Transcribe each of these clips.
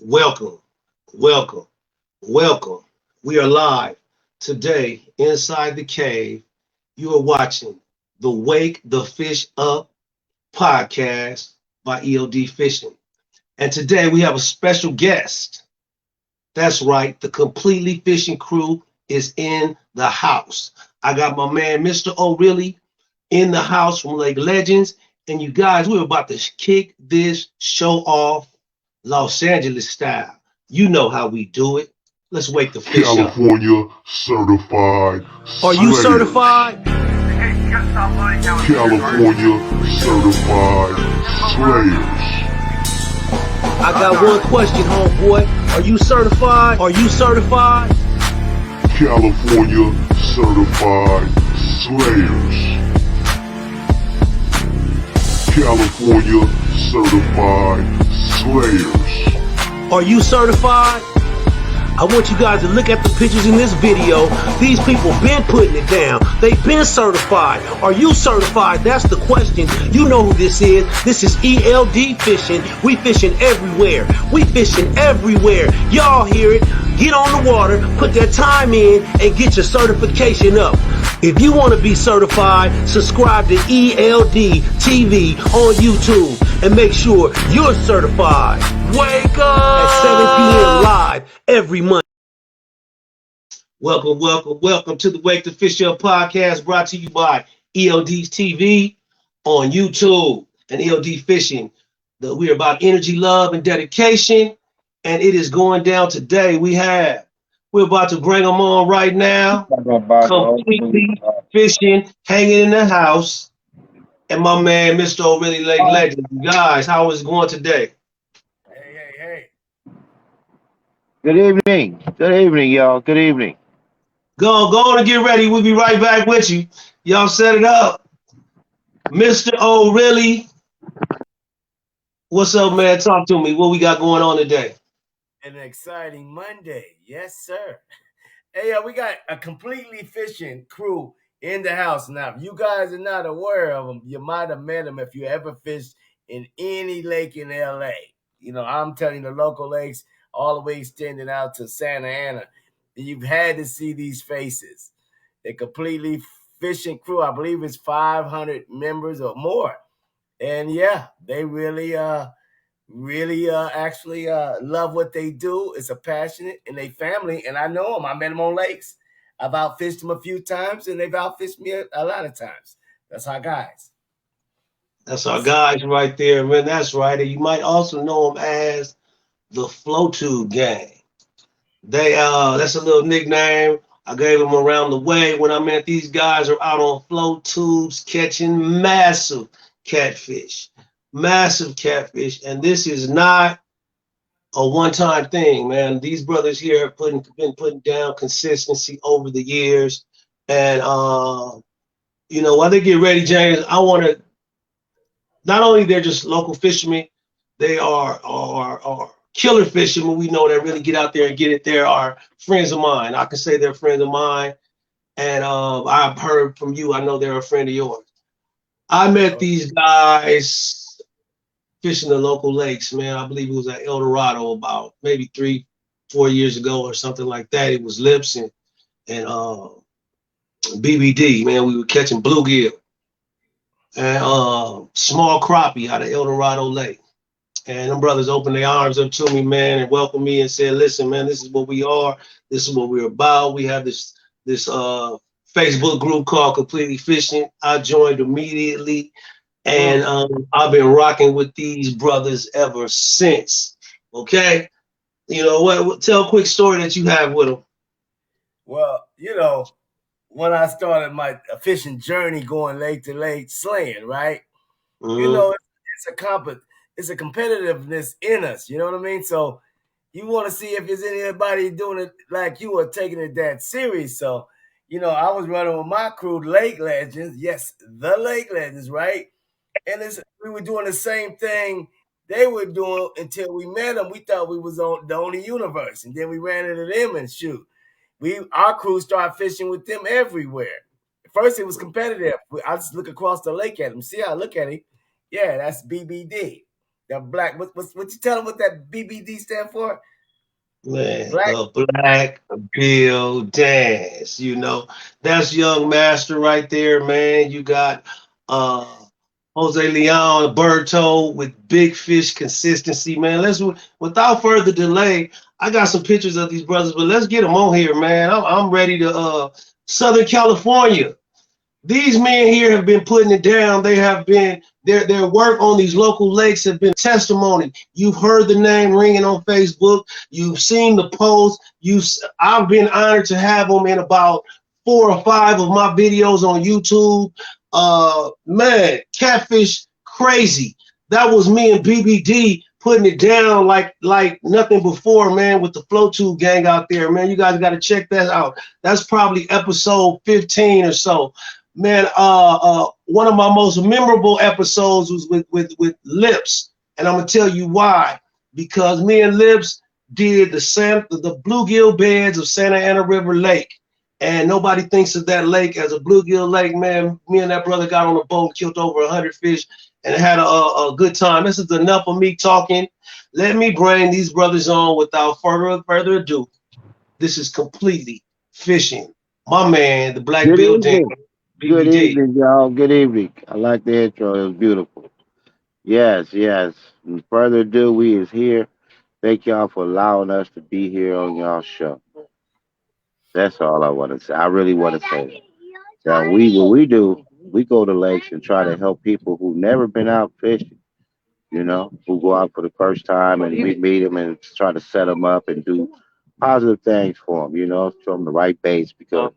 Welcome, welcome, welcome. We are live today inside the cave. You are watching the Wake the Fish Up podcast by ELD Fishing. And today we have a special guest. That's right, the Completley Fishing crew is in the house. I got my man, Mr.OhRealay, in the house from Lake Legends. And you guys, we're about to kick this show off Los Angeles style. You know how we do it. Let's wake the fish up. California certified Are you slayers. certified? California certified slayers. I got one question, homeboy. Are you certified? Are you certified? California certified slayers. California certified slayers. Are you certified? I want you guys to look at the pictures in this video. These people been putting it down. They've been certified. Are you certified? That's the question. You know who this is. This is ELD Fishing. We fishing everywhere. We fishing everywhere. Y'all hear it. Get on the water, put that time in, and get your certification up. If you want to be certified, subscribe to ELD TV on YouTube and make sure you're certified. Wake up at 7 p.m. live every month. Welcome, welcome, welcome to the Wake the Fish Up podcast, brought to you by ELD TV on YouTube and ELD Fishing. We are about energy, love, and dedication, and it is going down today. We're about to bring them on right now. Completley Fishing, hanging in the house, and my man, Mr.OhRealay Lake Legend. Guys, how is it going today? Hey. Good evening. Good evening, y'all. Good evening. Go on and get ready. We'll be right back with you. Y'all set it up. Mr.OhRealay. What's up, man? Talk to me. What we got going on today? An exciting Monday. Yes, sir. Hey, we got a Completley Fishing crew in the house now. If you guys are not aware of them, you might have met them if you ever fished in any lake in LA. You know, I'm telling you, the local lakes all the way extending out to Santa Ana. You've had to see these faces. The Completley Fishing crew, I believe it's 500 members or more. And yeah, they really actually love what they do. It's a passionate and they family. And I know them. I met them on lakes. I've outfished them a few times and they've outfished me a lot of times. That's our guys. That's our guys right there, man. That's right. And you might also know them as the Flow Tube Gang. That's a little nickname I gave them around the way when I meant these guys are out on flow tubes catching massive catfish. And this is not a one-time thing, man. These brothers here have been putting down consistency over the years. And you know, while they get ready, James, I want to, not only they're just local fishermen, they are killer fishermen. We know that really get out there and get it. They are friends of mine. I can say they're friends of mine. And I've heard from you, I know they're a friend of yours. I met these guys fishing the local lakes, man. I believe it was at El Dorado about maybe 3-4 years ago or something like that. It was Lips and BBD, man. We were catching bluegill and small crappie out of El Dorado Lake. And them brothers opened their arms up to me, man, and welcomed me and said, listen, man, this is what we are. This is what we're about. We have this Facebook group called Completley Fishing. I joined immediately. And I've been rocking with these brothers ever since. Okay? You know, what? Tell a quick story that you have with them. Well, you know, when I started my fishing journey going lake to lake slaying, right? Mm-hmm. You know, it's a competitiveness in us. You know what I mean? So you want to see if there's anybody doing it like you or taking it that serious. So, you know, I was running with my crew, Lake Legends. Yes, the Lake Legends, right? And we were doing the same thing they were doing until we met them. We thought we was on the only universe. And then we ran into them and shoot. Our crew started fishing with them everywhere. First, it was competitive. I just look across the lake at him. See how I look at him? Yeah, that's BBD. That black. What you tell them what that BBD stand for? Man, Black. Black Bill Dance. You know, that's Young Master right there, man. You got uh Jose Leon Berto with big fish consistency, man. Let's without further delay. I got some pictures of these brothers, but let's get them on here, man. I'm ready to Southern California. These men here have been putting it down. They have been their work on these local lakes have been testimony. You've heard the name ringing on Facebook. You've seen the post. I've been honored to have them in about 4 or 5 of my videos on YouTube. Man, catfish crazy. That was me and BBD putting it down like nothing before, man, with the Flow Tube gang out there, man. You guys got to check that out. That's probably episode 15 or so. Man, one of my most memorable episodes was with Lips, and I'm gonna tell you why. Because me and Lips did the bluegill beds of Santa Ana River Lake, and nobody thinks of that lake as a bluegill lake. Man, me and that brother got on a boat, killed over 100 fish, and had a good time. This is enough of me talking. Let me bring these brothers on without further ado. This is Completley Fishing. My man, the Black Good Bill Dan. evening. Good BBD. evening, y'all. Good evening. I like the intro. It was beautiful. Yes, yes. And further ado, we is here. Thank y'all for allowing us to be here on y'all show. That's all I want to say. I really want to say that what we do, we go to lakes and try to help people who've never been out fishing, who go out for the first time, and we meet them and try to set them up and do positive things for them, show them the right baits because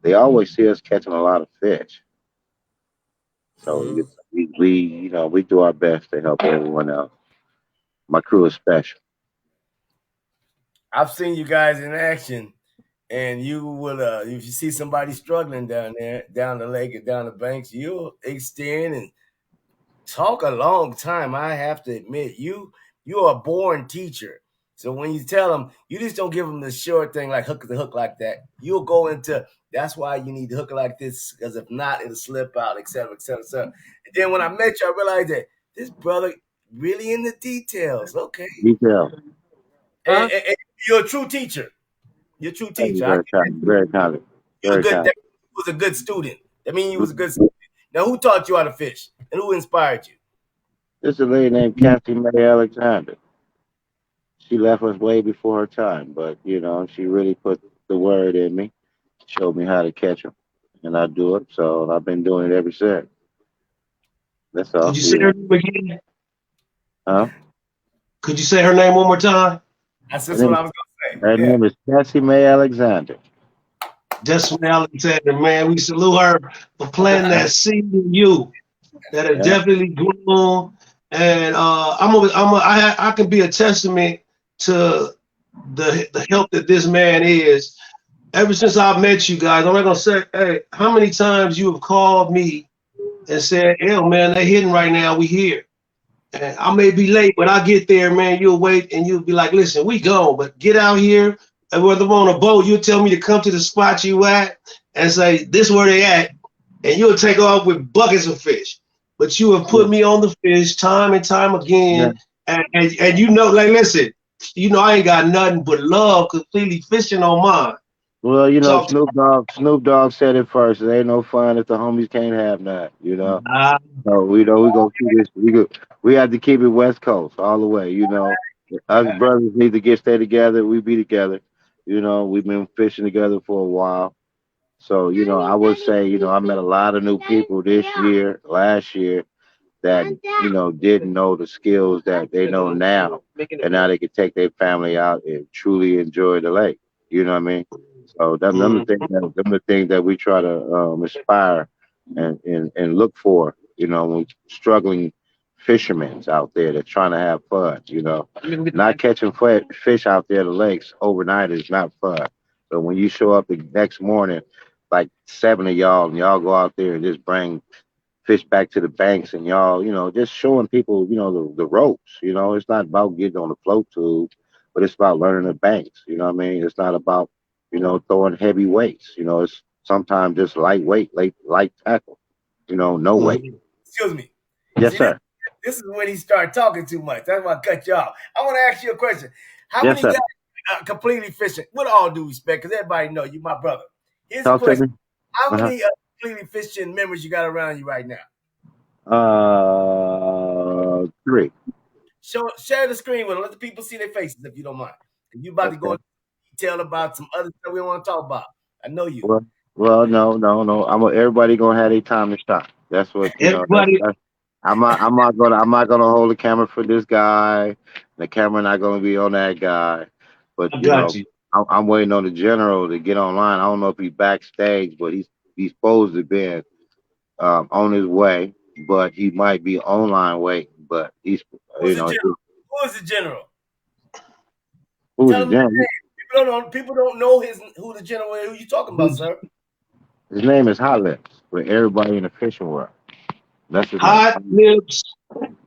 they always see us catching a lot of fish. So we do our best to help everyone else. My crew is special. I've seen you guys in action, and you will. If you see somebody struggling down there, down the lake or down the banks, you'll extend and talk a long time. I have to admit, you're a born teacher. So when you tell them, you just don't give them the short thing like hook the hook like that. You'll go into that's why you need to hook it like this, because if not, it'll slip out, etc., etc., etc. And then when I met you, I realized that this brother really in the details. Okay, Detail. and you're a true teacher. You're a true Thank you, teacher. very kind, very kind, You're a very good. kind. That was a good student. I mean, you was a good student. Now, who taught you how to fish, and who inspired you? This is a lady named Kathy May Alexander. She left us way before her time, but she really put the word in me, showed me how to catch them, and I do it. So I've been doing it ever since. That's Could all. you say her name again? Huh? Could you say her name one more time? That's Her just what name, I was gonna her say. Yeah. name is Kathy May Alexander. Just Alexander, man. We salute her for planting that seed in you that has Yeah. definitely grown. And I can be a testament to the help that this man is. Ever since I met you guys, I'm not gonna say, hey, how many times you have called me and said, "Hell, man, they're hitting right now. We here." And I may be late, but I get there, man. You'll wait and you'll be like, "Listen, we gone, but get out here." And whether I'm on a boat, you'll tell me to come to the spot you at and say, "This where they at," and you'll take off with buckets of fish. But you have put me on the fish time and time Yeah. again, and like, listen, I ain't got nothing but love completely fishing on mine. Well, Talk to Snoop Dogg said it first. It ain't no fun if the homies can't have none. me. So we go through this. We have to keep it West Coast all the way. Us brothers need to stay together. We be together. We've been fishing together for a while. So, I would say, I met a lot of new people this year, last year, that didn't know the skills that they know now, and now they can take their family out and truly enjoy the lake. You know what I mean? So Mm. them the things that we try to aspire and look for. When struggling fishermen out there that's trying to have fun. Not catching fish out there in the lakes overnight is not fun. But when you show up the next morning, like 7 of y'all, and y'all go out there and just bring fish back to the banks and y'all, just showing people, the ropes. It's not about getting on the float tube, but it's about learning the banks. You know what I mean? It's not about, throwing heavy weights. It's sometimes just lightweight, light tackle, no weight. Mm. Excuse me. Yes, See this? sir. This is when he started talking too much. That's why I cut you off. I want to ask you a question. How Yes, many sir. guys completely fishing? With all due respect, because everybody know you my brother. Here's a Talk to question. me. How many completely fishing members you got around you right now? 3. Share the screen with them. Let the people see their faces if you don't mind. If you about to go Okay. into detail about some other stuff we don't want to talk about. I know you. Well, no. Everybody gonna have their time to stop. That's what you know. Everybody, That's I'm not gonna hold the camera for this guy. The camera not gonna be on that guy. But I got you. I'm waiting on the general to get online. I don't know if he's backstage, but he's supposed to be on his way. But he might be online waiting. But he's Who's the general? Who is the general? who's Tell the them his general? name. People don't know who the general is. Who you talking about, sir? His name is Hot Lips for everybody in the fishing world. That's his name. Hot Lips.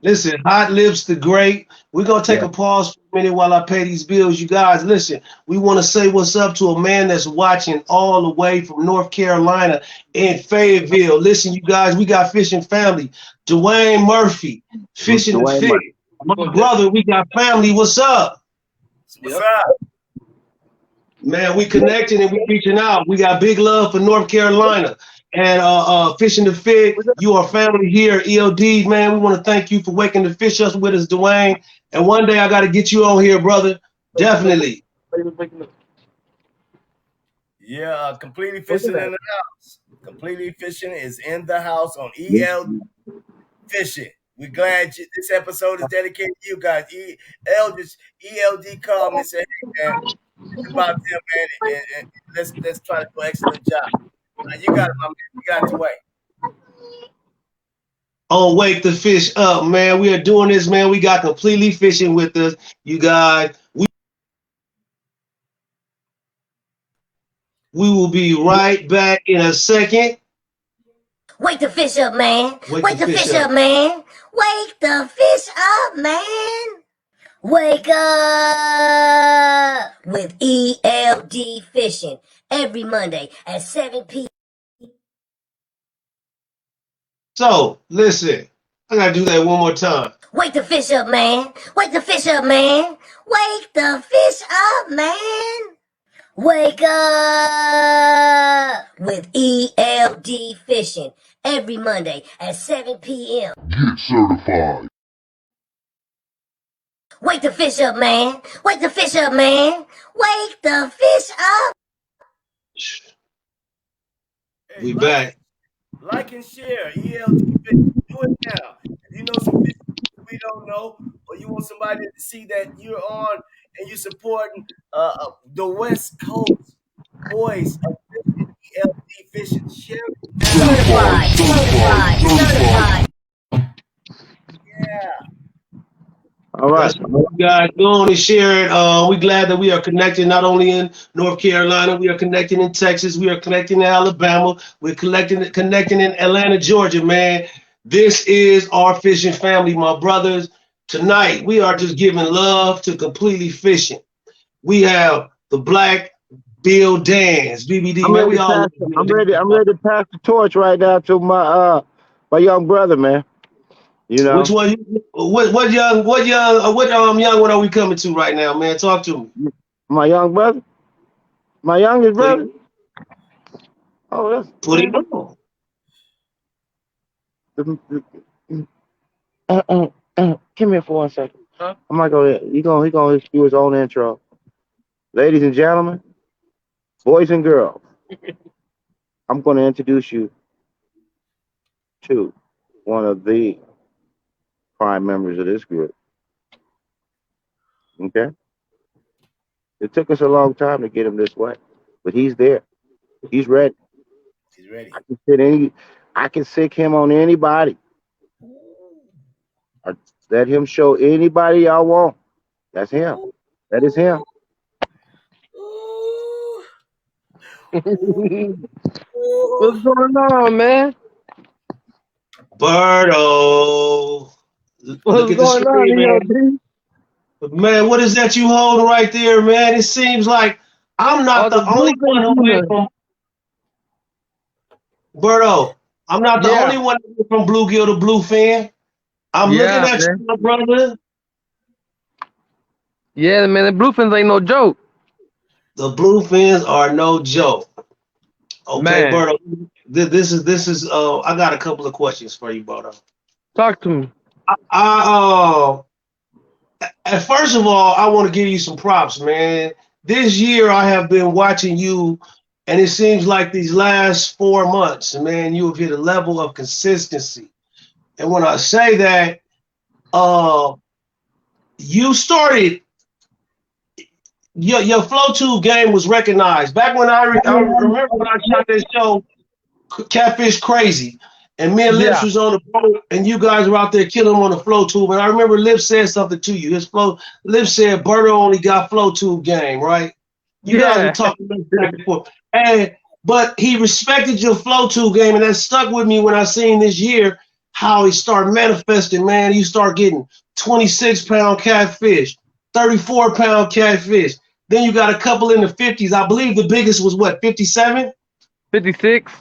Listen, Hot Lips the Great. We're going to take Yeah. a pause for a minute while I pay these bills. You guys, listen, we want to say what's up to a man that's watching all the way from North Carolina in Fayetteville. Listen, you guys, we got fishing family. Dwayne Murphy, fishing the Dwayne fish. Murphy. My brother, we got family. What's up? What's up? Man, we connecting and we reaching out. We got big love for North Carolina and fishing the fit. You are family here, ELD, man. We want to thank you for waking the fish up with us, Dwayne. And one day I got to get you on here, brother. Definitely. Yeah, completely fishing in the house. Completely fishing is in the house on ELD fishing. We're glad this episode is dedicated to you guys. ELD called me and said, "Hey man, it's about them, man, and let's try to do an excellent job." You got it, my man. You got to wait. Oh, wake the fish up, man. We are doing this, man. We got completely fishing with us, you guys. We will be right back in a second. Wake the fish up, man. Wake the fish up. Man. Wake the fish up, man. Wake up with ELD Fishing every Monday at 7 p.m. So, listen, I got to do that one more time. Wake the fish up, man. Wake the fish up, man. Wake the fish up, man. Wake up with ELD Fishing every Monday at 7 p.m. Get certified. Wake the fish up, man. Wake the fish up, man. Wake the fish up. Hey, We back. Like and share ELD fishing. Do it now. If you know some fish we don't know, or you want somebody to see that you're on and you're supporting the West Coast voice of fishing, ELD fishing. Share it now. Certified. Yeah. All right. That's what you guys doing and share it. We're glad that we are connected not only in North Carolina, we are connecting in Texas, we are connecting in Alabama, we're connecting in Atlanta, Georgia, man. This is our fishing family, my brothers. Tonight, we are just giving love to completely fishing. We have the Black Bill Dance, BBD, I'm man. ready We to all pass. I'm ready to pass the torch right now to my young brother, man. You know, Which one? What young one are we coming to right now, man? Talk to me. my young brother, my youngest Put brother. it, Oh, that's put it on. Come here for 1 second. I'm not gonna. He gonna do his own intro. Ladies and gentlemen, boys and girls, I'm gonna introduce you to one of the prime members of this group. Okay, it took us a long time to get him this way, but he's there. He's ready. He's ready. I can sick him on anybody. Or let him show anybody y'all want. That's him. That is him. Ooh. What's going on, man? Birdo. Look What's at the going on, screen, man. ELD? Man, what is that you holding right there, man? It seems like I'm Oh, not the the only bluefin one who went tuna. from Birdo. I'm not the Yeah. only one who went from bluegill to bluefin. I'm looking Yeah, at you, man. my brother. Yeah, man. The bluefins ain't no joke, The bluefins are no joke. Okay, man. Berto. This is. I got a couple of questions for you, Berto. Talk to me. I and first of all, I want to give you some props, man. This year I have been watching you, and it seems like these last 4 months, man, you have hit a level of consistency. And when I say that, uh, you started your flow tube game was recognized back when I remember when I shot that show Catfish Crazy. And me and Lips Yeah, was on the boat, and you guys were out there killing him on the flow tube. And I remember Lips said something to you. Lips said Berto only got flow tube game, right? You guys were yeah, talking back and forth. But he respected your flow tube game, and that stuck with me when I seen this year how he started manifesting, man. You start getting 26-pound catfish, 34-pound catfish. Then you got a couple in the 50s. I believe the biggest was what, 57? 56,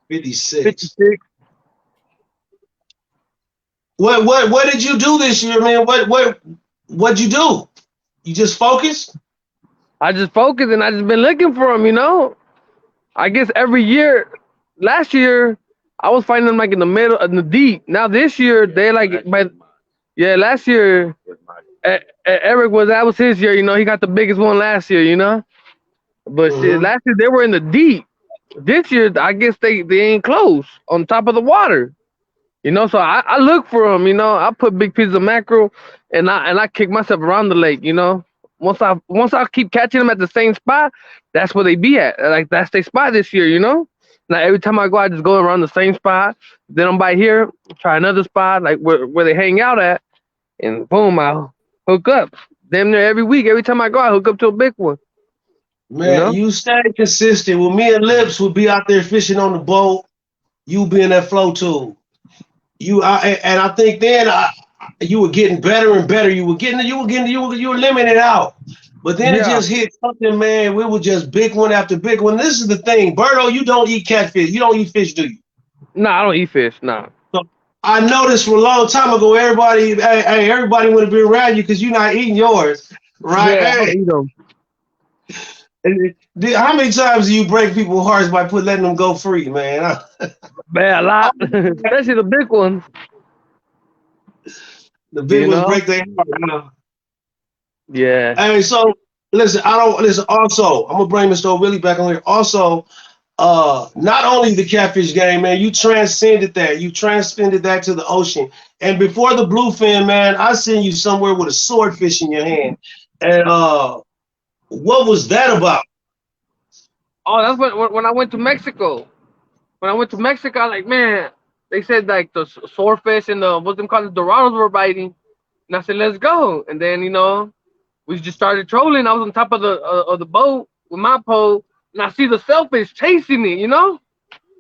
56. 56. What did you do this year, man? What'd you do? You just focused? I just focused and I just been looking for them. You know, I guess every year. Last year, I was finding them like in the middle, in the deep. Now this year, they like, but yeah, last year, Eric that was his year. You know, he got the biggest one last year. You know, but shit, Mm-hmm. last year they were in the deep. This year, I guess they ain't close on top of the water. You know, so I look for them. You know, I put big pieces of mackerel, and I kick myself around the lake. You know, once I keep catching them at the same spot, that's where they be at. Like that's their spot this year. You know, now every time I go, I just go around the same spot. Then I'm by here, try another spot like where they hang out at, and boom, I hook up. Damn near every week, every time I go, I hook up to a big one. You Man, know? you stay consistent. Well, me and Lips would be out there fishing on the boat. You be in that flow tube. And I think then you were getting better and better. You were limiting out. But then it Yeah. just hit something, man. We were just big one after big one. This is the thing, Berto. You don't eat catfish. You don't eat fish, do you? Nah, I don't eat fish. Nah. So I noticed from a long time ago, everybody would have been around you because you're not eating yours, right? Yeah, I don't Hey, eat them. how many times do you break people's hearts by letting them go free, man? Man, a lot, especially the big ones. The big You ones know? break their heart. Yeah. Hey, so listen, I don't listen. Also, I'm gonna bring Mr.OhRealay back on here. Also, not only the catfish game, man, you transcended that. You transcended that to the ocean. And before the bluefin, man, I seen you somewhere with a swordfish in your hand. And what was that about? Oh, that's when I went to Mexico. When I went to Mexico, I like, man, they said like the swordfish and the what's them called the Dorados were biting, and I said, let's go. And then we just started trolling. I was on top of the boat with my pole, and I see the sailfish chasing it. You know,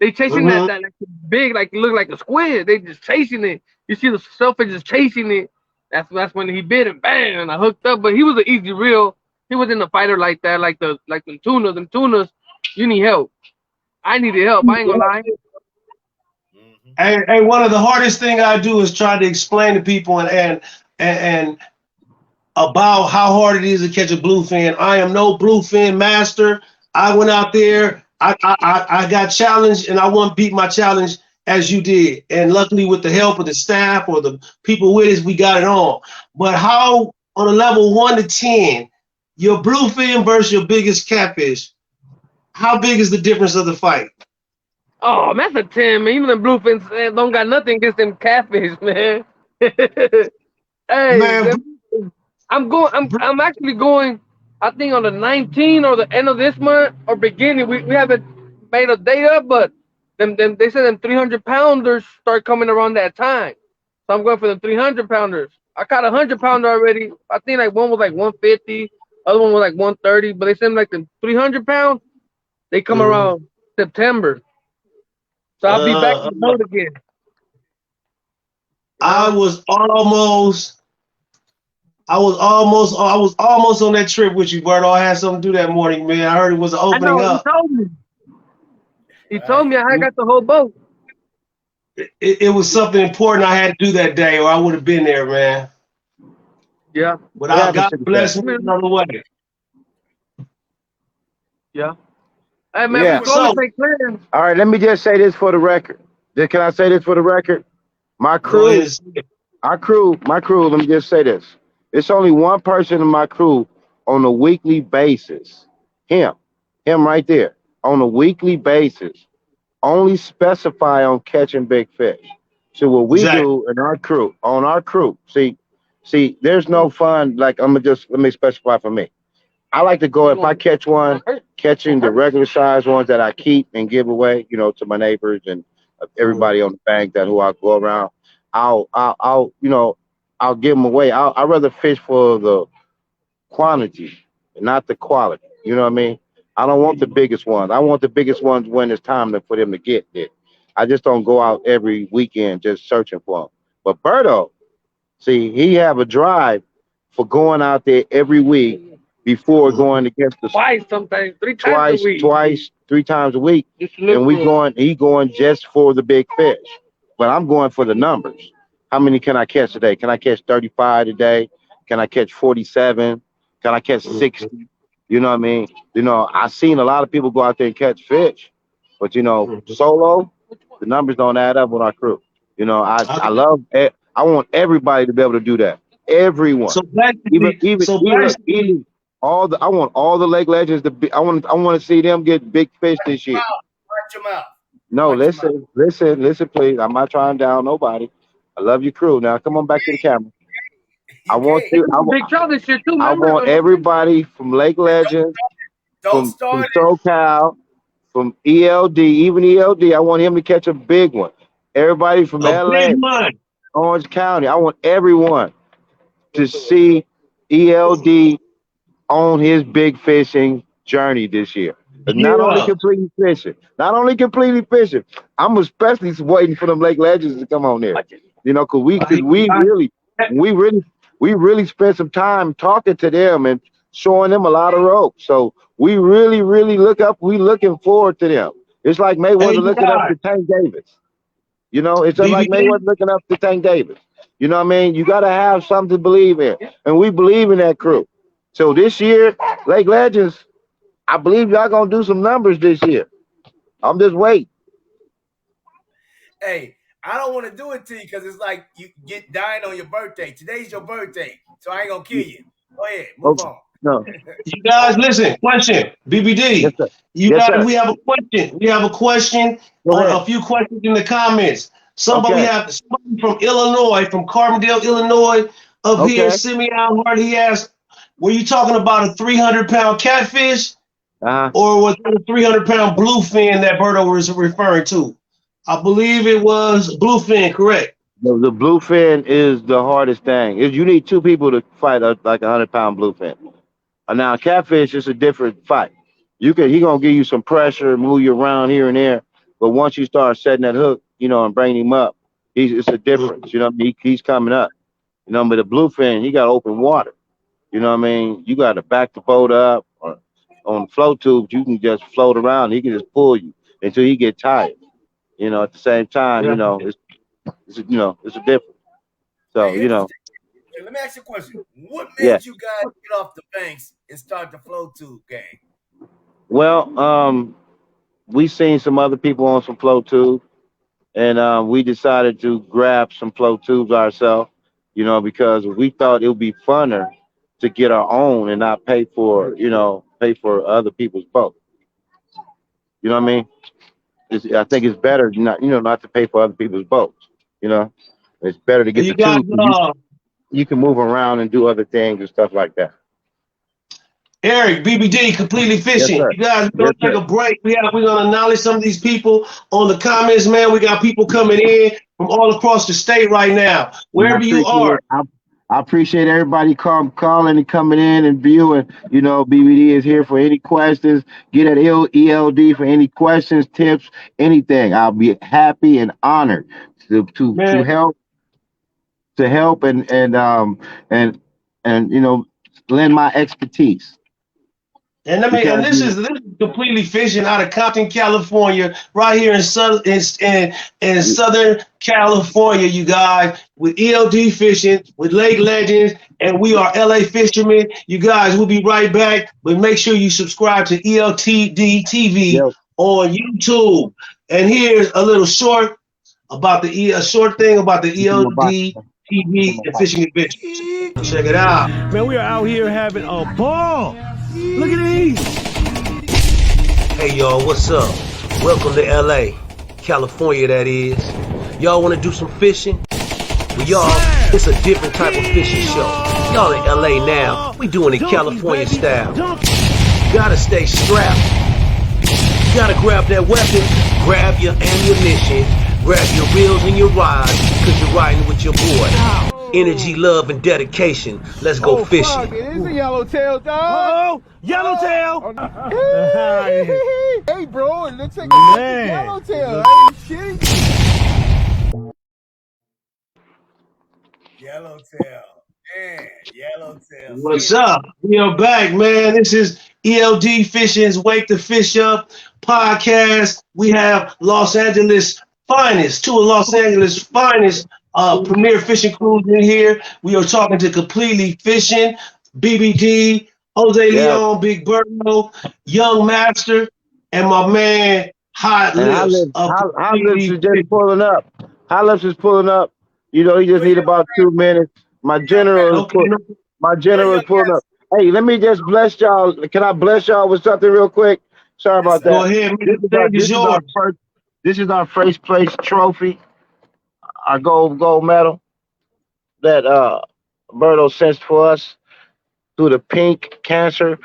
they chasing Mm-hmm. that like big, like look like a squid. They just chasing it. You see the sailfish just chasing it. That's when he bit and bam, and I hooked up. But he was an easy reel. He wasn't a fighter like that, like them tunas. Them tunas, you need help. I needed help. I ain't gonna lie. And one of the hardest thing I do is try to explain to people and about how hard it is to catch a bluefin. I am no bluefin master. I went out there, I got challenged, and I won't beat my challenge as you did. And luckily, with the help of the staff or the people with us, we got it on. But how, on a level 1 to 10, your bluefin versus your biggest catfish, how big is the difference of the fight? Oh, that's a 10, man. Even the bluefins don't got nothing against them catfish, man. Hey, Man, them, I'm going. I'm actually going. I think on the 19th or the end of this month or beginning. We haven't made a date up, but them they said them 300 pounders start coming around that time. So I'm going for the 300 pounders. I caught a 100 pounder already. I think like one was like 150, other one was like 130. But they said like the 300 pounds. They come mhm. around September. So I'll be back uh, in the boat again. You I know? was almost I was almost on that trip with you, Berto. I had something to do that morning, man. I heard it was I opening know. He up. told me. He told Right. me I got the whole boat. it was something important I had to do that day, or I would have been there, man. Yeah. But What happens God to the bless family? me another way. Yeah. Hey man, Yeah. before we So take clear, All right, let me just say this for the record. Can I say this for the record? My go ahead crew, and say it. my crew, let me just say this. It's only one person in my crew on a weekly basis. Him. Him right there. On a weekly basis. Only specify on catching big fish. So what we Exactly. do in our crew, on our crew, see, there's no fun. Like let me specify for me. I like to go if I catch one, catching the regular size ones that I keep and give away, to my neighbors and everybody on the bank that who I go around. I'll give them away. I'd rather fish for the quantity, not the quality. You know what I mean? I don't want the biggest ones. I want the biggest ones when it's time for them to get there. I just don't go out every weekend just searching for them. But Berto, see, he have a drive for going out there every week before going against the twice sometimes, 3 times a week. twice, 3 times a week, Just look and for 'em. he going just for the big fish. But I'm going for the numbers. How many can I catch today? Can I catch 35 today? Can I catch 47? Can I catch 60? You know what I mean? I've seen a lot of people go out there and catch fish, but solo, the numbers don't add up with our crew. I Okay. love I want everybody to be able to do that. Everyone. So Even basically, even so even basically, even I want all the lake legends to be. I want to see them get big fish this year. Watch your mouth. No, Watch your mouth. listen, please. I'm not trying down nobody. I love your crew. Now come on back to the camera. I You want can't. you. Big Trout this year too, I remember? want everybody from Lake Legends, Don't from start it. SoCal, from ELD, even ELD. I want him to catch a big one. Everybody from a big LA, money. Orange County. I want everyone to see ELD on his big fishing journey this year. But Yeah. not only completely fishing. I'm especially waiting for them Lake Legends to come on there. Cause we I, cause we I, really we really we really spent some time talking to them and showing them a lot of ropes. So we really we looking forward to them. It's like hey, Mayweather you looking up guys, to Tank Davis. It's just like BBD. Mayweather looking up to Tank Davis. You know what I mean? You got to have something to believe in. And we believe in that crew. So this year, Lake Legends, I believe y'all going to do some numbers this year. I'm just waiting. Hey, I don't want to do it to you because it's like you get dying on your birthday. Today's your birthday, so I ain't gonna kill you. Go ahead, move Okay. on. No. You guys, listen. Question. Yes, BBD. sir. You Yes, guys, sir. we have a question. We have a question Go on ahead. a few questions in the comments. We Okay. have somebody from Illinois, from Carbondale, Illinois, up here. Okay. Send me out hard. He asked, "Were you talking about a 300-pound catfish, Uh-huh. or was it a 300-pound bluefin that Berto was referring to?" I believe it was bluefin. Correct. The bluefin is the hardest thing. You need two people to fight like 100-pound bluefin. Now catfish is a different fight. He gonna give you some pressure, move you around here and there. But once you start setting that hook, and bringing him up, it's a difference. You know what I mean? He's coming up. But the bluefin, he got open water. You know what I mean? You got to back the boat up, or on float tubes, you can just float around. He can just pull you until he get tired. At the same time, Yeah. it's a difference. So, Hey, interesting. Let me ask you a question. What yeah. made you guys get off the banks and start the flow tube game? Well, we seen some other people on some float tubes, and we decided to grab some float tubes ourselves. Because we thought it would be funner to get our own and not pay for other people's boat. You know what I mean? I think it's better not to pay for other people's boats. You know, it's better to get You the guys, two. You can move around and do other things and stuff like that. Eric, BBD, completely Yes, fishing. sir. You guys, we're Yes, gonna take sir. a break. We're gonna acknowledge some of these people on the comments, man. We got people coming in from all across the state right now. And I Wherever you appreciate are, it. I appreciate everybody calling and coming in and viewing. BBD is here for any questions. Get at ELD for any questions, tips, anything. I'll be happy and honored to man. help and and lend my expertise. And this is completely fishing out of Compton, California, right here in Southern California, you guys, with ELD fishing, with Lake Legends, and we are LA fishermen. You guys, we'll be right back, but make sure you subscribe to ELTD TV on YouTube. And here's a little short about a short thing about the ELD TV and fishing adventures. Check it out. Man, we are out here having a ball. Look at these. Hey y'all, what's up? Welcome to LA, California that is. Y'all wanna do some fishing? Well y'all, it's a different type of fishing show. Y'all in LA now, we doing it California style. You gotta stay strapped. You gotta grab that weapon, grab your ammunition, grab your reels and your rods, cause you're riding with your boy. Energy, love, and dedication. Let's go fishing. It is a yellowtail, dog. Yellowtail. Hey, bro, it looks like a yellowtail. Are you shitting? Yellowtail. Man, yellowtail. What's up? We are back, man. This is ELD Fishing's Wake the Fish Up podcast. We have Los Angeles finest, two of Los Angeles finest premier fishing crews in here. We are talking to Completley Fishing, BBD, Jose Leon, Big Birdo, Young Master, and my man Hot Lips. Hot Lips is just pulling up. Hot Lips is pulling up. You know, he just need about 2 minutes. My general is pulling up. Hey, let me just bless y'all. Can I bless y'all with something real quick? Sorry about that. Go ahead, man. This is our first place trophy, our gold medal that Berto sent for us through the Pink Cancer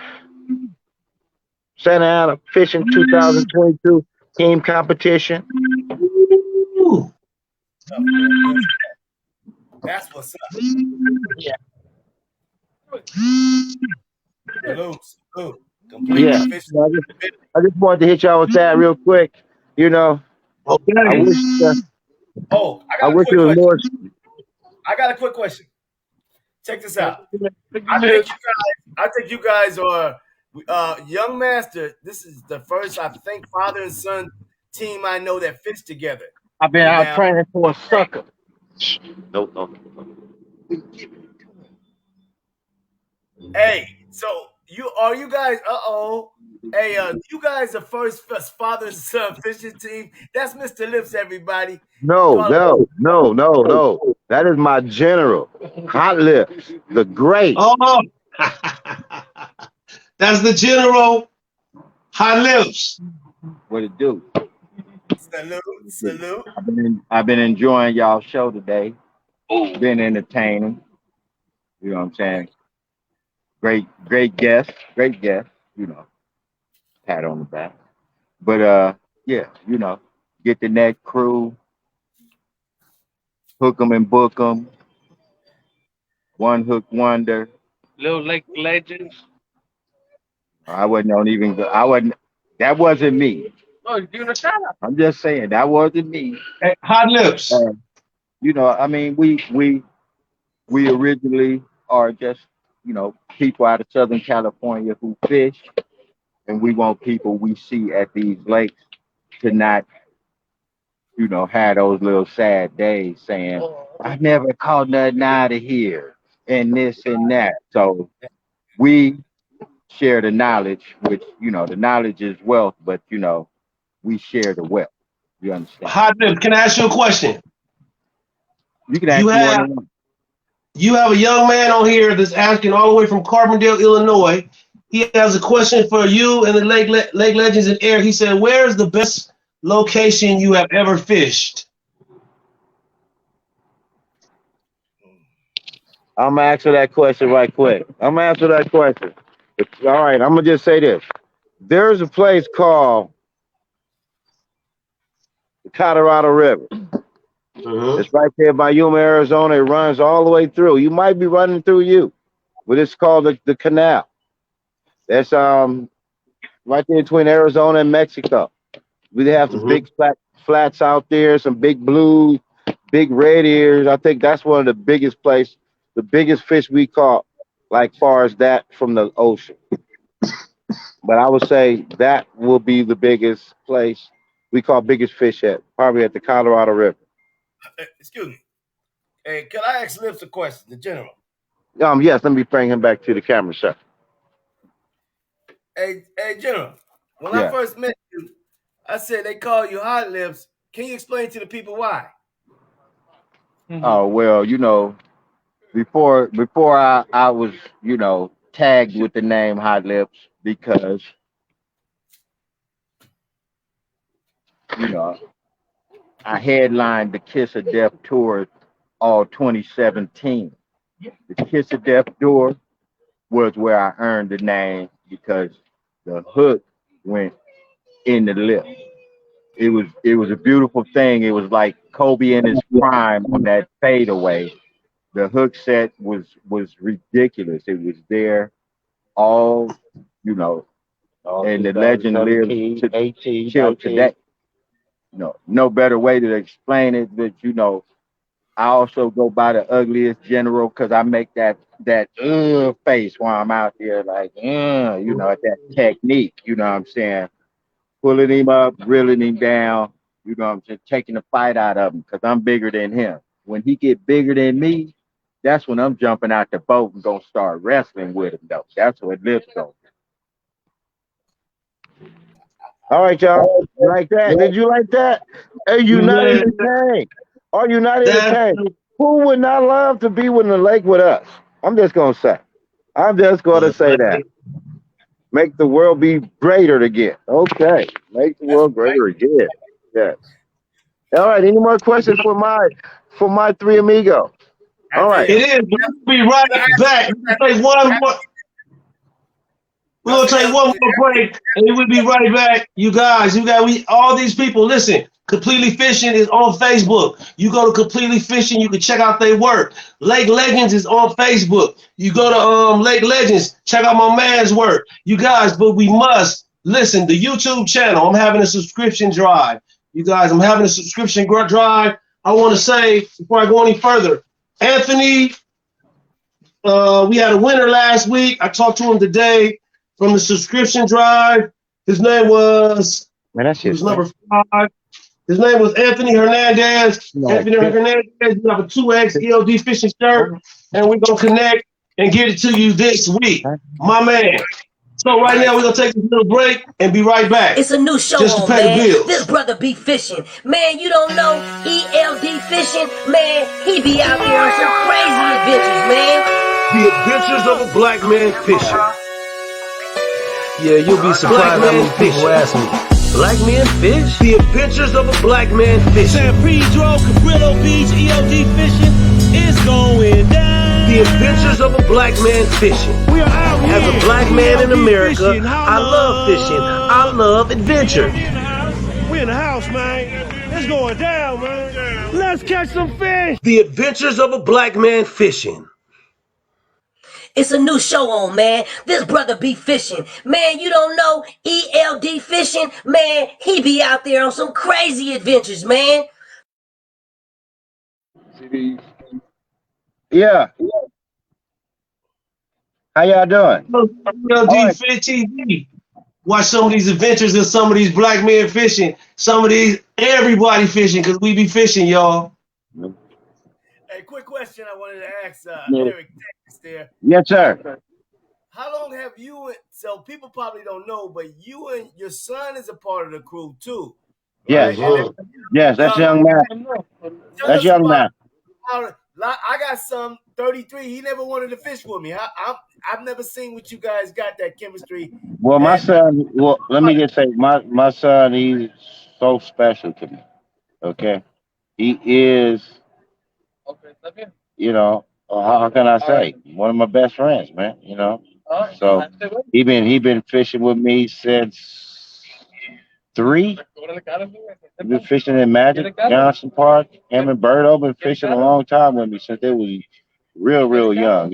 Santa Ana Fishing 2022 team competition. Ooh. That's what's up. Yeah. Yeah. I just wanted to hit y'all with that real quick. You know, okay. I wish it was more. I got a quick question. Check this out. I think you guys are Young Master. This is the first, I think, father and son team I know that fits together. I've been out training for a sucker. No. Hey, so you guys? Hey, you guys the first father and son fishing team. That's Mr. Lips, everybody. No. That is my general, Hot Lips, the great. Oh, that's the general, Hot Lips. What it do? Salute. I've been enjoying y'all show today. Been entertaining. You know what I'm saying? Great guest. You know, pat on the back. But yeah, you know, get the net crew, hook 'em and book 'em. One hook wonder. Little Lake Legends. I wasn't on even. That wasn't me. Oh, you're doing a shout out. I'm just saying that wasn't me. Hey, Hot Lips. You know, I mean, we originally are just, you know, people out of Southern California who fish, and we want people we see at these lakes to not, you know, have those little sad days saying, I never caught nothing out of here and this and that. So we share the knowledge, which, you know, the knowledge is wealth, but, you know, we share the wealth. You understand? Hot Lips, can I ask you a question? You can ask more than one. You have a young man on here that's asking all the way from Carbondale, Illinois. He has a question for you and the Lake Legends in Air. He said, where's the best location you have ever fished? I'm gonna answer that question right quick. All right, I'm gonna just say this. There's a place called the Colorado River. It's right there by Yuma, Arizona. It runs all the way through. You might be running through you, but it's called the canal. That's right there between Arizona and Mexico. We have some big flats out there, some big blues, big red ears. I think that's one of the biggest fish we caught, like far as that from the ocean. But I would say that will be the biggest place we call biggest fish at, probably at the Colorado River. Excuse me. Hey, can I ask Lips a question, the general? Yes, let me bring him back to the camera, sir. Hey, general. When I Yeah. first met you, I said they call you Hot Lips. Can you explain to the people why? Oh well, before I was, tagged with the name Hot Lips because, you know, I headlined the Kiss of Death tour all 2017. The Kiss of Death tour was where I earned the name because the hook went in the lip. It was a beautiful thing. It was like Kobe in his prime on that fadeaway. The hook set was ridiculous. It was there all, you know, and the legend lives to till today. No better way to explain it. But I also go by the ugliest general because I make that face while I'm out there, like at that technique. You know what I'm saying? Pulling him up, reeling him down. You know what I'm saying? Taking the fight out of him because I'm bigger than him. When he get bigger than me, that's when I'm jumping out the boat and gonna start wrestling with him though. That's what lives though. All right, y'all. You like that? Did you like that? Are you not Man, entertained? Are you not that's entertained? Who would not love to be in the lake with us? I'm just gonna say. I'm just gonna say that. Make the world be greater again. Okay. Make the That's world greater again. Yes. All right. Any more questions for my three amigos? I All tell right. you. it is. We'll be right back. We'll take one more. We're I gonna said, take one more break, and we'll be right back. You guys, we all these people. Listen, Completely Fishing is on Facebook. You go to Completely Fishing, you can check out their work. Lake Legends is on Facebook. You go to Lake Legends, check out my man's work. You guys, but we must listen. The YouTube channel. I'm having a subscription drive. You guys, I'm having a subscription drive. I want to say before I go any further, Anthony. We had a winner last week. I talked to him today from the subscription drive. His name was, Man, that's he was just number 5. His name was Anthony Hernandez. like Anthony Hernandez, you have a 2X ELD fishing shirt, and we're going to connect and get it to you this week. My man. So right now, we're going to take this little break and be right back. It's a new show Just to on, pay the man. This bills. brother be fishing. Man, you don't know ELD fishing? Man, he be out there on some crazy adventures, man. The Adventures of a Black Man Fishing. Yeah, you'll be surprised how many people ask me. Black men fish? The Adventures of a Black Man Fishing. San Pedro, Cabrillo Beach, ELD fishing is going down. The Adventures of a Black Man Fishing. We are out here. As a black man in ELD America, fishing. I love fishing. I love adventure. We in the house, man. It's going down, man. Let's catch some fish. The Adventures of a Black Man Fishing. It's a new show on, man. This brother be fishing. Man, you don't know ELD fishing? Man, he be out there on some crazy adventures, man. yeah. How y'all doing? All LD right. Fit TV. Watch some of these adventures of some of these black men fishing. Some of these, everybody fishing, because we be fishing, y'all. Hey, quick question I wanted to ask Eric Texas there. Yes, sir. How long have you, so people probably don't know, but you and your son is a part of the crew too. Yes. Right? Yes, that's young man. That's young man. I got some 33. He never wanted to fish with me. I've never seen what you guys got, that chemistry. Well, my son. Well, let me just say, my son. He's so special to me. Okay, he is. How can I say? One of my best friends, man. So he been fishing with me since 3. We've been fishing in Magic Johnson Park. Him and Birdo been fishing a long time with me since they was real young.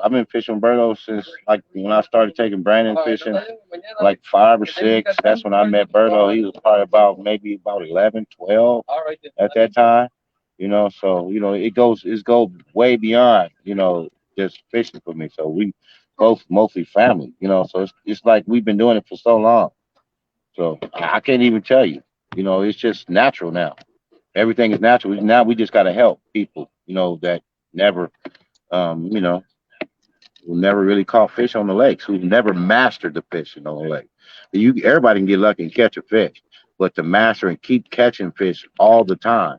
I've been fishing with Birdo since like when I started taking Brandon fishing, like 5 or 6. That's when I met Birdo. He was probably maybe about 11, 12 at that time. So it goes way beyond just fishing for me. So both mostly family, you know. So it's like we've been doing it for so long. So I can't even tell you. You know, it's just natural now. Everything is natural. Now we just gotta help people, you know, that never you know, who never really caught fish on the lakes, who never mastered the fishing on the lake. Everybody can get lucky and catch a fish, but to master and keep catching fish all the time,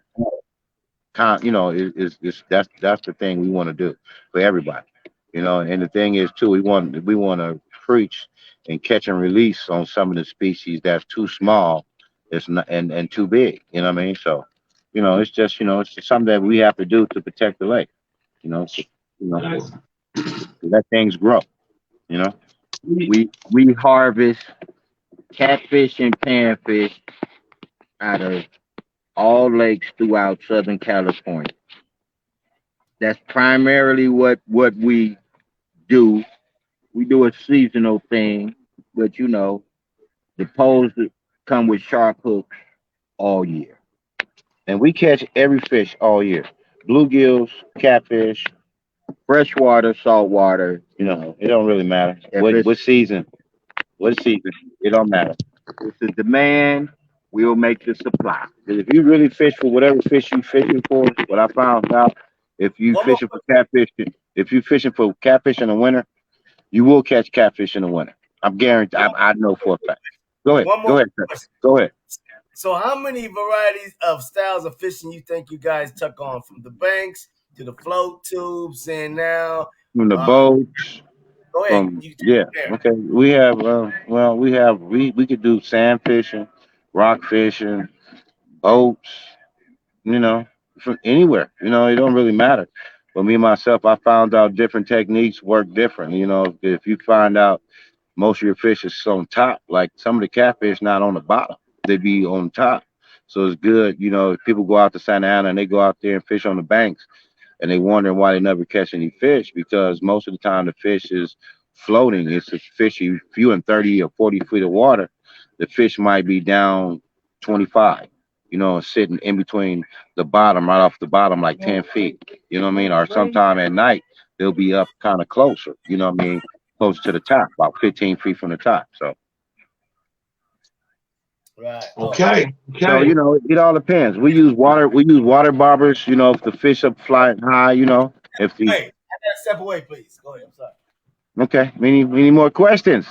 you know, is that's the thing we want to do for everybody. You know, and the thing is too, we want to preach and catch and release on some of the species that's too small, it's not and too big. You know what I mean? So, you know, it's just it's just something that we have to do to protect the lake. You know, to let things grow. You know, we harvest catfish and panfish out of all lakes throughout Southern California. That's primarily what we do. We do a seasonal thing, but you know, the poles that come with sharp hooks all year. And we catch every fish all year. Bluegills, catfish, freshwater, saltwater, you know, it don't really matter. What season? What season? It don't matter. It's the demand will make the supply. 'Cause if you really fish for whatever fish you fishing for, what I found out, if you One more fishing for catfish, if you fishing for catfish in the winter, you will catch catfish in the winter. I'm guaranteed. one, I know for a fact. Go ahead. one Go more ahead, sir. question. Go ahead. So how many varieties of styles of fishing you think you guys took on, from the banks to the float tubes and now From the boats, go ahead, from you take yeah. it there. Okay. We have we could do sand fishing, rock fishing, boats, you know, from anywhere. You know, it don't really matter. But me myself, I found out different techniques work different. You know, if you find out most of your fish is on top, like some of the catfish not on the bottom, they be on top. So it's good, you know, if people go out to Santa Ana and they go out there and fish on the banks and they wondering why they never catch any fish, because most of the time the fish is floating. It's a fish, if you in 30 or 40 feet of water, the fish might be down 25, you know, sitting in between the bottom, right off the bottom, like 10 feet, you know what I mean? Or sometime at night, they'll be up kind of closer, you know what I mean? Closer to the top, about 15 feet from the top. Right. Oh, Okay. So Okay. it all depends. We use water bobbers, you know, if the fish up flying high, you know, if the hey, I gotta step away, please. Go ahead. I'm sorry. okay, any more questions?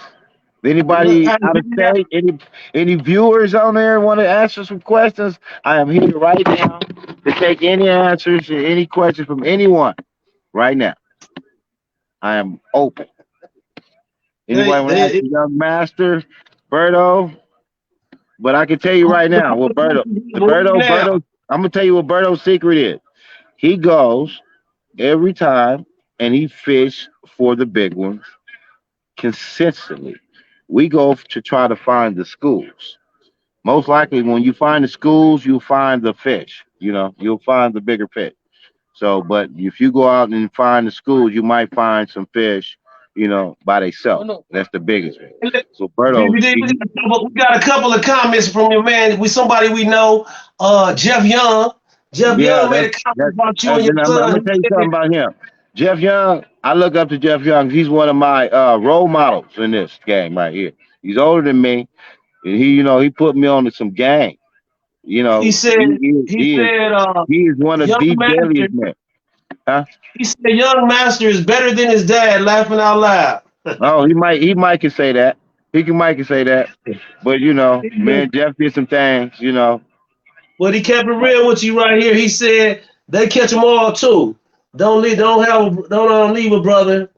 Look, Anybody hey, out of give me that. state? Any viewers on there want to answer some questions? I am here right now to take any answers and any questions from anyone right now. I am open. Anybody want to ask the young master, Berto? But I can tell you right now what Right now. I'm gonna tell you what Berto's secret is. He goes every time and he fish for the big ones consistently. We go to try to find the schools. Most likely, when you find the schools, you'll find the fish. You know, you'll find the bigger fish. So, but if you go out and find the schools, you might find some fish, you know, by themselves. That's the biggest fish. So, Berto, BBD, we got a couple of comments from your man. We somebody we know, Jeff Young. Jeff yeah, Young made a comment about you and your then I'm son. gonna tell you something about him. Jeff Young, I look up to Jeff Young. He's one of my role models in this game right here. He's older than me, and he put me on to some game. You He know, said he said he is one of young the master. deadliest men. Huh? He said young master is better than his dad. Laughing out loud. Oh, he might can say that. Might can say that. But man, Jeff did some things. But he kept it real with you right here. He said they catch them all too. Don't leave a brother.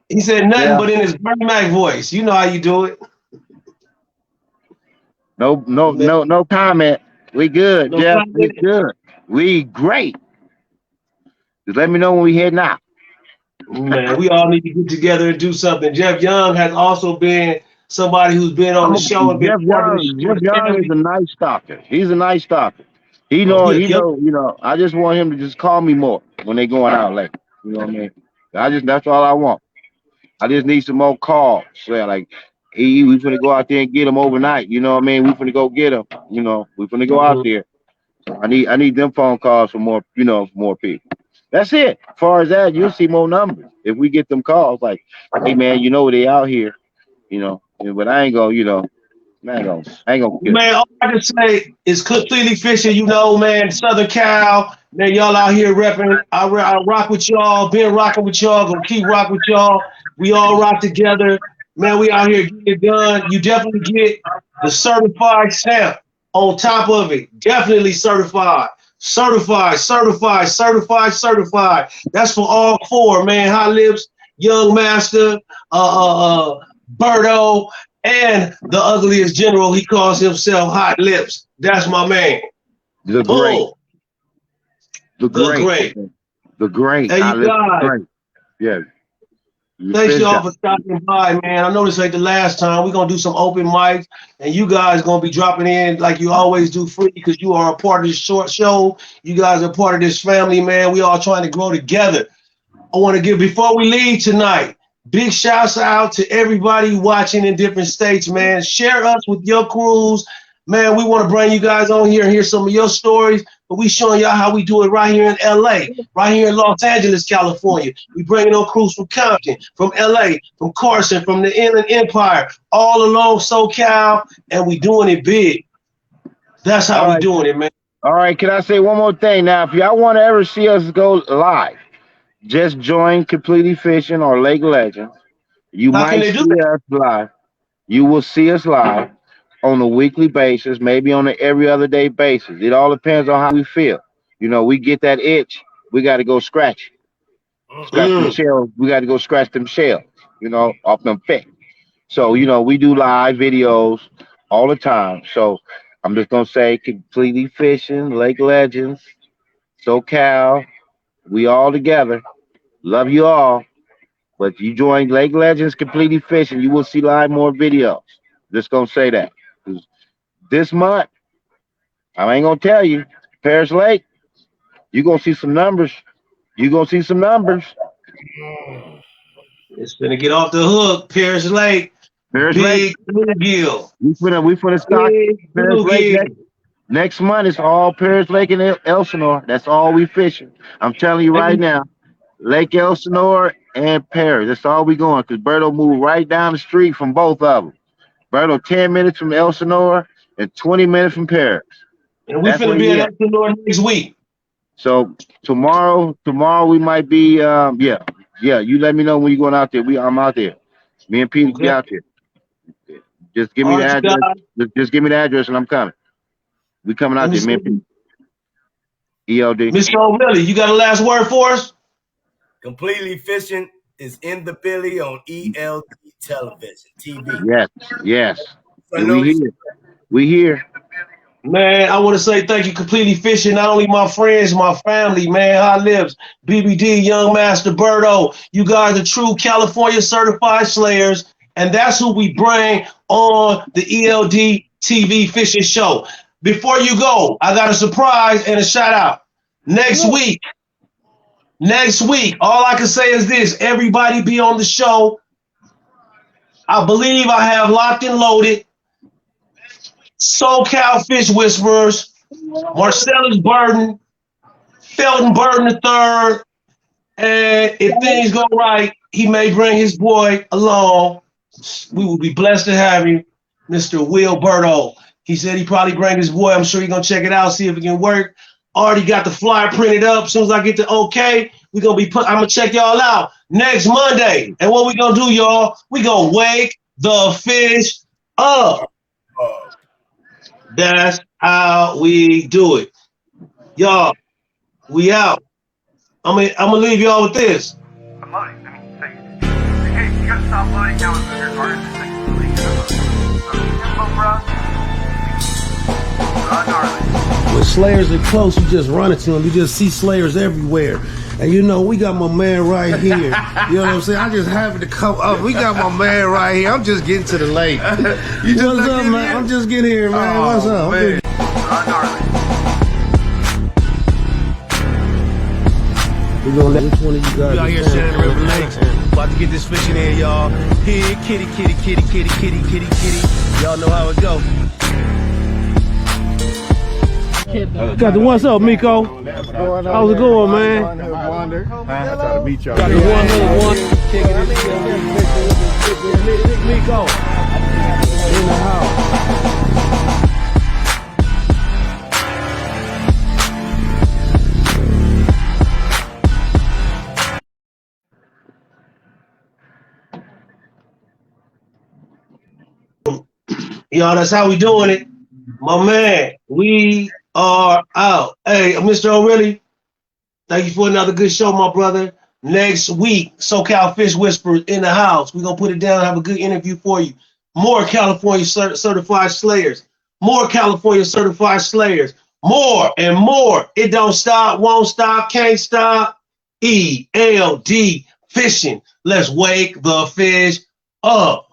He said nothing Yeah. but in his Bernie Mac voice. You know how you do it. No, no, Man, no, no comment. We good, no Jeff. We comment. good. We great. Just let me know when we heading out. Man, we all need to get together and do something. Jeff Young has also been somebody who's been on the show and been Jeff part of the Young. show Jeff with Young is Tammy. a nice stalker. He's a nice stalker. He Oh, know. he a He killer. know. I just want him to just call me more when they going out late. You know what I mean? That's all I want. I just need some more calls. So like, we finna go out there and get him overnight. You know what I mean? We finna go get him. We finna go out Mhm. there. I need them phone calls for more. For more people. That's it. As far as that, you'll see more numbers if we get them calls like, "Hey man, you know they out here," you know. But I ain't gonna, you know, I ain't gonna kill Man, all I can say is completely fishing, you know, man, Southern Cal. Man, y'all out here repping. I rock with y'all, been rocking with y'all, gonna keep rocking with y'all. We all rock together. Man, we out here getting it done. You definitely get the certified stamp on top of it. Definitely certified. Certified, certified, certified, certified. That's for all four, man. Hot Lips, Young Master, Berto, and the ugliest general. He calls himself Hot Lips. That's my man. The great. Boom. The great. The great. Hey, you guys. Great. Yeah. Thanks y'all for stopping by, man. I know this ain't the last time. We're going to do some open mics, and you guys going to be dropping in like you always do free because you are a part of this short show. You guys are part of this family, man. We all trying to grow together. I want to give, before we leave tonight, big shouts out to everybody watching in different states, man. Share us with your crews. Man, we want to bring you guys on here and hear some of your stories, but we showing y'all how we do it right here in LA, right here in Los Angeles, California. We bringing on crews from Compton, from LA, from Carson, from the Inland Empire, all along SoCal, and we doing it big. That's how we doing it, man. All right, can I say one more thing? Now, if y'all want to ever see us go live, just join Completley Fishing or Lake Legends. You might see us live. You will see us live on a weekly basis, maybe on an every other day basis. It all depends on how we feel. You know, we get that itch, we got to go scratch it. Scratch them shells. We got to go scratch them shells, you know, off them fish. So, you know, we do live videos all the time. So I'm just going to say Completley Fishing, Lake Legends, SoCal, we all together. Love you all. But if you join Lake Legends, Completley Fishing, you will see live more videos. Just going to say that. This month, I ain't going to tell you, Paris Lake, you're going to see some numbers. You're going to see some numbers. It's going to get off the hook, Paris Lake. Paris Big Lake. Bluegill. We finna stock Paris Lake next month. It's all Paris Lake and Elsinore. That's all we fishing. I'm telling you right now, Lake Elsinore and Paris. That's all we going, because Berto moved right down the street from both of them. Berto 10 minutes from Elsinore and 20 minutes from Paris. And we're finna be in Elsinore next week. So tomorrow we might be yeah. You let me know when you're going out there. I'm out there. Me and Pete will be out there. Just give me the address. Just give me the address and I'm coming. We coming out there, man. ELD. Mr.OhRealay, you got a last word for us? Completley Fishing is in the Billy on ELD television, TV. Yes. We here. Man, I want to say thank you, Completley Fishing. Not only my friends, my family, man. Hot Lips, BBD, Young Master, Berto. You guys are true California certified slayers, and that's who we bring on the ELD TV fishing show. Before you go, I got a surprise and a shout out. Next week, all I can say is this: everybody be on the show. I believe I have locked and loaded SoCal Fish Whisperers, Marcellus Burden, Felton Burden III, and if things go right, he may bring his boy along. We will be blessed to have him, Mr. Will Berto. He said he probably bring his boy. I'm sure he's gonna check it out, see if it can work. Already got the flyer printed up. As soon as I get the okay, I'm gonna check y'all out next Monday. And what we gonna do, y'all? We gonna wake the fish up. That's how we do it. Y'all, we out. I'm gonna leave y'all with this. I'm loading. Hey, you gotta stop loading now with your card. When slayers are close, you just run into them. You just see slayers everywhere. And you know, we got my man right here. You know what I'm saying? I just happened to come up. We got my man right here. I'm just getting to the lake. What's up, man? I'm just getting here, man. What's up? Man. We're gonna let which one of you guys out here sitting in River Lakes. About to get this fishing in, y'all. Here, kitty. Y'all know how it go. Got the what's up, Miko? How's it going, man? I try to meet y'all. Got the one. Nico in the house. Y'all, that's how we doing it. My man, we are out. Hey, Mr. O'Realay, thank you for another good show, my brother. Next week, SoCal Fish Whisperers in the house. We're going to put it down and have a good interview for you. More California certified slayers. More California certified slayers. More and more. It don't stop, won't stop, can't stop. ELD fishing. Let's wake the fish up.